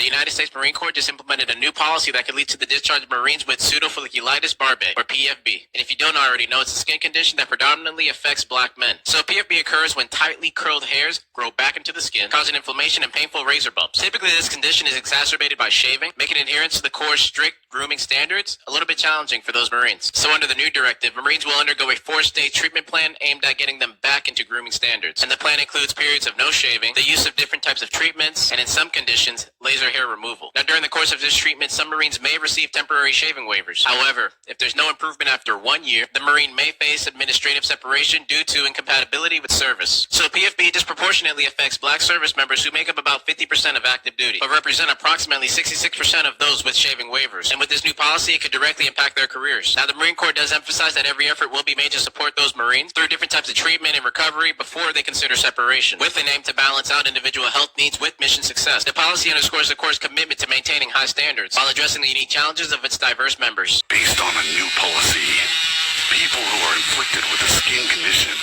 The United States Marine Corps just implemented a new policy that could lead to the discharge of Marines with pseudofolliculitis barbae, or PFB. And if you don't already know, it's a skin condition that predominantly affects black men. So PFB occurs when tightly curled hairs grow back into the skin, causing inflammation and painful razor bumps. Typically, this condition is exacerbated by shaving, making adherence to the Corps' strict grooming standards a little bit challenging for those Marines. So under the new directive, Marines will undergo a 4-stage treatment plan aimed at getting them back into grooming standards. And the plan includes periods of no shaving, the use of different types of treatments, and in some conditions, laser hair removal. Now, during the course of this treatment, some Marines may receive temporary shaving waivers. However, if there's no improvement after 1 year, the Marine may face administrative separation due to incompatibility with service. So PFB disproportionately affects black service members who make up about 50% of active duty, but represent approximately 66% of those with shaving waivers. And with this new policy, it could directly impact their careers. Now, the Marine Corps does emphasize that every effort will be made to support those Marines through different types of treatment and recovery before they consider separation, with an aim to balance out individual health needs with mission success. The policy underscores the Corps' commitment to maintaining high standards while addressing the unique challenges of its diverse members. Based on a new policy, people who are inflicted with a skin condition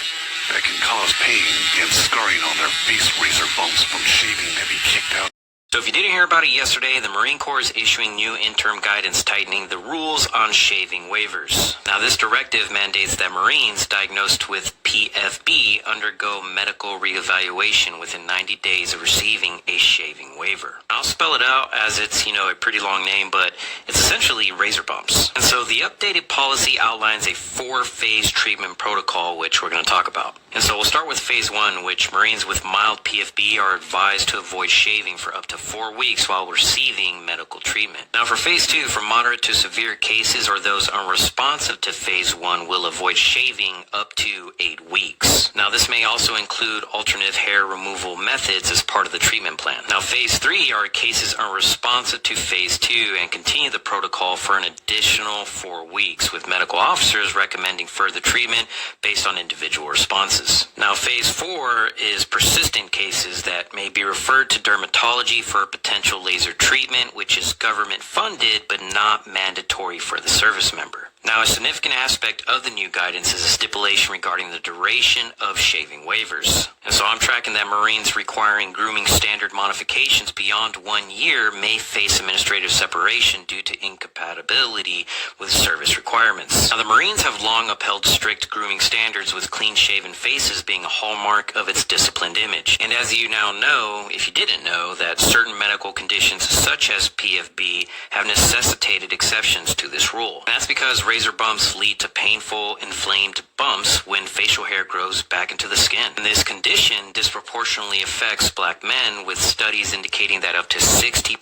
that can cause pain and scarring on their face razor bumps from shaving may be kicked out. So if you didn't hear about it yesterday, the Marine Corps is issuing new interim guidance tightening the rules on shaving waivers. Now, this directive mandates that Marines diagnosed with PFB undergo medical reevaluation within 90 days of receiving a shaving waiver. I'll spell it out as it's, a pretty long name, but it's essentially razor bumps. And so the updated policy outlines a 4-phase treatment protocol, which we're going to talk about. And so we'll start with phase 1, which Marines with mild PFB are advised to avoid shaving for up to 4 weeks while receiving medical treatment. Now for phase 2, for moderate to severe cases or those unresponsive to phase 1 will avoid shaving up to 8 weeks. Now this may also include alternative hair removal methods as part of the treatment plan. Now phase 3 are cases unresponsive to phase 2 and continue the protocol for an additional 4 weeks, with medical officers recommending further treatment based on individual responses. Now phase 4 is persistent cases that may be referred to dermatology for potential laser treatment, which is government funded but not mandatory for the service member. Now, a significant aspect of the new guidance is a stipulation regarding the duration of shaving waivers. And so I'm tracking that Marines requiring grooming standard modifications beyond 1 year may face administrative separation due to incompatibility with service requirements. Now, the Marines have long upheld strict grooming standards, with clean-shaven faces being a hallmark of its disciplined image. And as you now know, if you didn't know, that certain medical conditions such as PFB have necessitated exceptions to this rule. And that's because razor bumps lead to painful, inflamed bumps when facial hair grows back into the skin. And this condition disproportionately affects black men, with studies indicating that up to 60%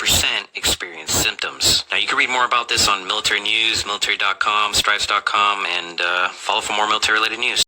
experience symptoms. Now, you can read more about this on military news, military.com, stripes.com, and follow for more military-related news.